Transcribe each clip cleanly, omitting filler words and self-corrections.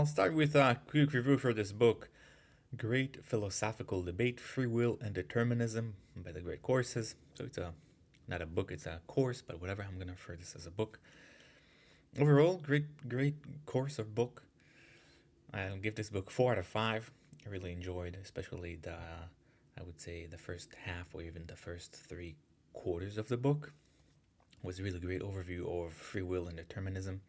I'll start with a quick review for this book, Great Philosophical Debate, Free Will and Determinism by the Great Courses. So it's not a book, it's a course, but whatever, I'm going to refer this as a book. Overall, great course of book. I'll give this book 4 out of 5. I really enjoyed, especially I would say the first half or even the first 3 quarters of the book. It was a really great overview of free will and determinism,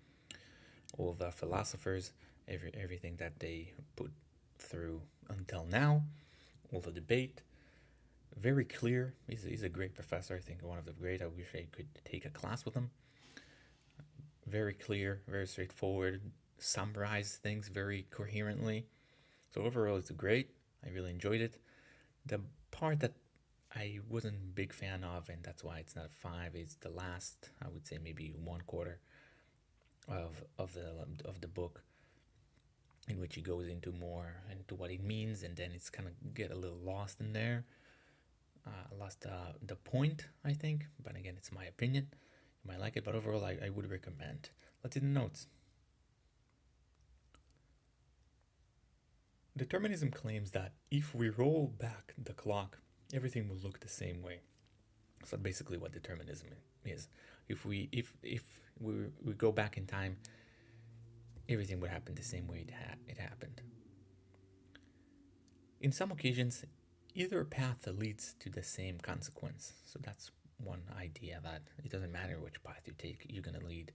all the philosophers, everything that they put through until now, all the debate. Very clear. He's a great professor. I think one of the great. I wish I could take a class with him. Very clear, very straightforward. Summarize things very coherently. So overall, it's great. I really enjoyed it. The part that I wasn't a big fan of, and that's why it's not a 5, is the last. I would say maybe 1/4 of the book, in which he goes into more into what it means, and then it's kind of get a little lost in there. Lost the point, I think, but again, it's my opinion. You might like it, but overall, I would recommend. Let's see the notes. Determinism claims that if we roll back the clock, everything will look the same way. So basically, what determinism is. If we go back in time, everything would happen the same way it happened. In some occasions, either path leads to the same consequence. So that's one idea, that it doesn't matter which path you take, you're going to lead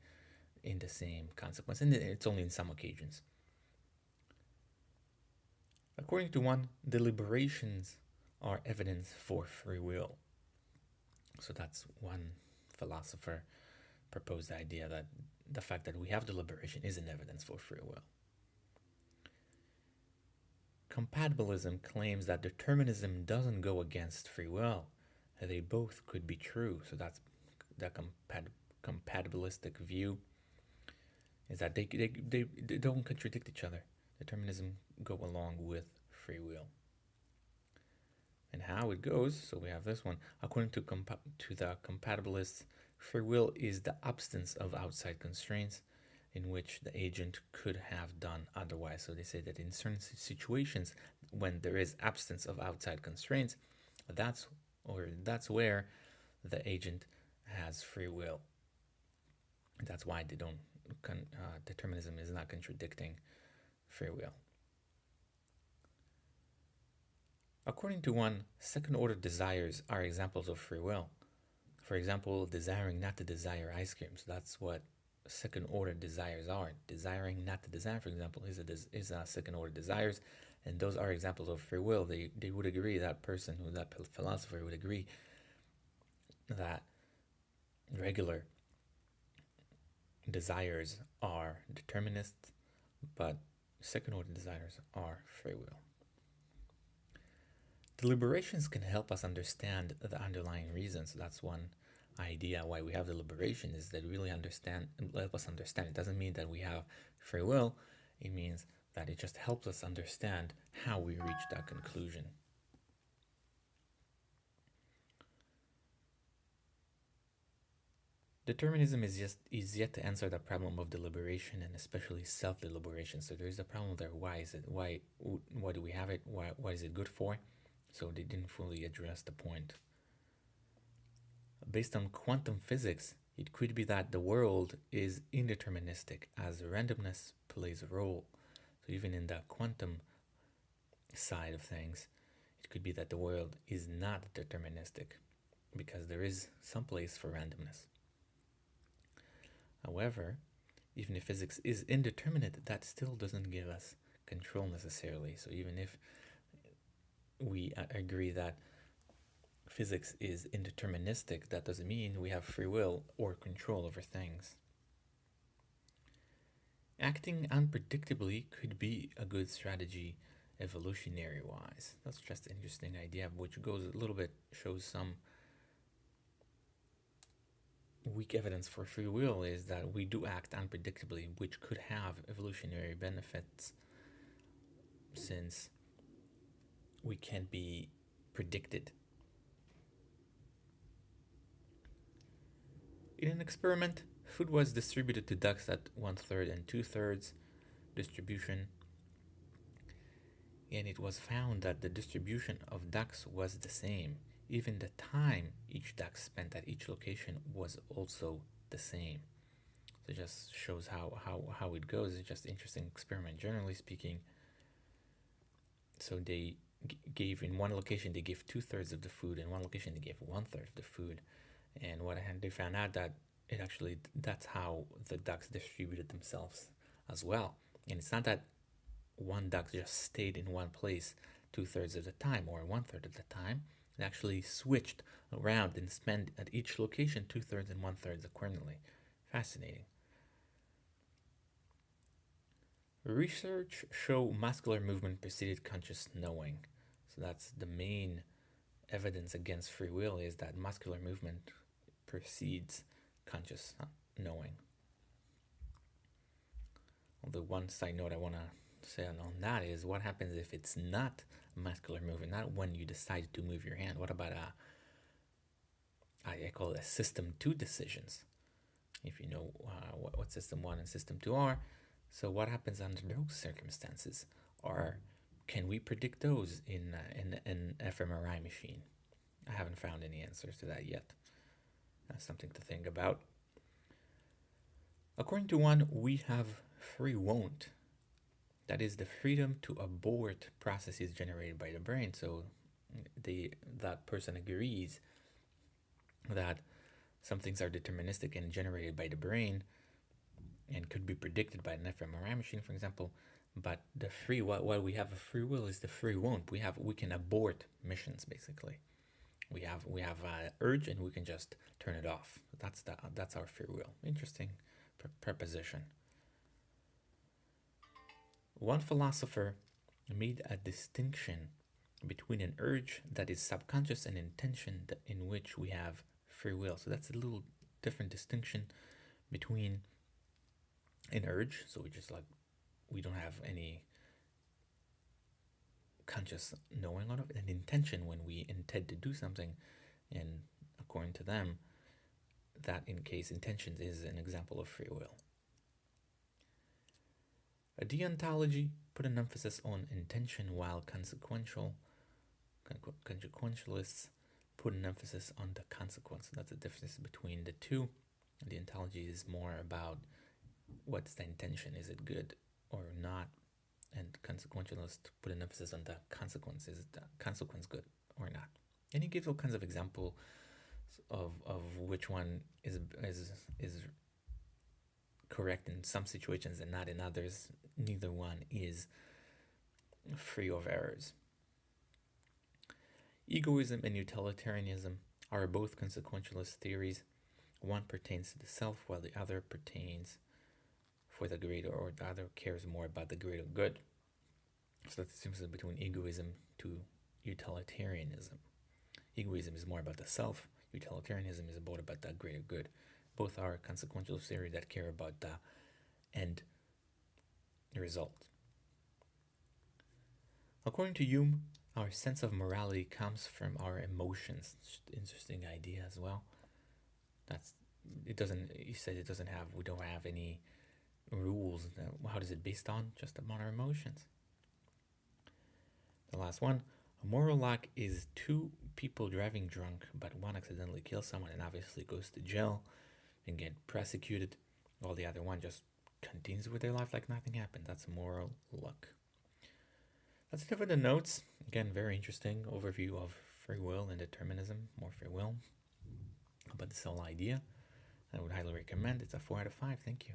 in the same consequence. And it's only in some occasions. According to one, deliberations are evidence for free will. So that's one philosopher proposed the idea that the fact that we have deliberation is an evidence for free will. Compatibilism claims that determinism doesn't go against free will. They both could be true. So that's the compatibilistic view, is that they don't contradict each other. Determinism go along with free will. And how it goes, so we have this one. According to the compatibilists, free will is the absence of outside constraints in which the agent could have done otherwise. So they say that in certain situations, when there is absence of outside constraints, that's where the agent has free will. That's why they don't. Determinism is not contradicting free will. According to one, second-order desires are examples of free will. For example, desiring not to desire ice cream. So that's what second-order desires are. Desiring not to desire, for example, is a second-order desires, and those are examples of free will. They would agree, that philosopher would agree that regular desires are determinist, but second-order desires are free will. Deliberations can help us understand the underlying reasons. That's one idea why we have deliberation, is that really help us understand. It doesn't mean that we have free will. It means that it just helps us understand how we reach that conclusion. Determinism is yet to answer the problem of deliberation, and especially self-deliberation. So there's a problem there. Why is it? Why do we have it? What is it good for? So they didn't fully address the point. Based on quantum physics, it could be that the world is indeterministic, as randomness plays a role. So even in the quantum side of things, it could be that the world is not deterministic, because there is some place for randomness. However, even if physics is indeterminate, that still doesn't give us control necessarily. So even if we agree that physics is indeterministic, that doesn't mean we have free will or control over things. Acting unpredictably could be a good strategy evolutionary wise. That's just an interesting idea, which goes a little bit, shows some weak evidence for free will, is that we do act unpredictably, which could have evolutionary benefits, since we can't be predicted. In an experiment, food was distributed to ducks at 1/3 and 2/3. distribution, and it was found that the distribution of ducks was the same. Even the time each duck spent at each location was also the same. So it just shows how it goes. It's just an interesting experiment, generally speaking. So they gave, in one location they gave 2/3 of the food, in one location they gave 1/3 of the food, and they found out that it actually, that's how the ducks distributed themselves as well. And it's not that one duck just stayed in one place 2/3 of the time or 1/3 of the time. It actually switched around and spent at each location 2/3 and 1/3 accordingly. Fascinating. Research show muscular movement preceded conscious knowing. So that's the main evidence against free will, is that muscular movement precedes conscious knowing. The one side note I want to say on that is, what happens if it's not muscular movement, not when you decide to move your hand? What about I call it a system 2 decisions, if you know what system 1 and system 2 are. So what happens under those circumstances? Or can we predict those in an fMRI machine? I haven't found any answers to that yet. That's something to think about. According to one, we have free won't. That is the freedom to abort processes generated by the brain. So that person agrees that some things are deterministic and generated by the brain and could be predicted by an fMRI machine, for example. But the free, while we have a free will, is the free won't. We can abort missions, basically. We have urge and we can just turn it off. That's our free will. Interesting preposition. One philosopher made a distinction between an urge that is subconscious and intention in which we have free will. So that's a little different distinction between an urge, so we don't have any conscious knowing of it, and intention, when we intend to do something. And according to them, that in case intentions is an example of free will. A deontology put an emphasis on intention, while consequentialists put an emphasis on the consequence. That's the difference between the two. Deontology is more about what's the intention, is it good or not, and consequentialists put an emphasis on the consequence, is the consequence good or not. And he gives all kinds of examples of which one is correct in some situations and not in others. Neither one is free of errors. Egoism and utilitarianism are both consequentialist theories. One pertains to the self, while the other pertains for the greater, or the other cares more about the greater good. So that's the difference between egoism to utilitarianism. Egoism is more about the self. Utilitarianism is about the greater good. Both are consequential theory that care about the end result. According to Hume, our sense of morality comes from our emotions. Interesting idea as well. He said we don't have any rules. How is it based on? Just upon our emotions. The last one, a moral law is two people driving drunk, but one accidentally kills someone and obviously goes to jail and get prosecuted, while the other one just continues with their life like nothing happened. That's moral luck. That's it for the notes. Again, very interesting overview of free will and determinism. More free will. About this whole idea, I would highly recommend. It's a 4 out of 5. Thank you.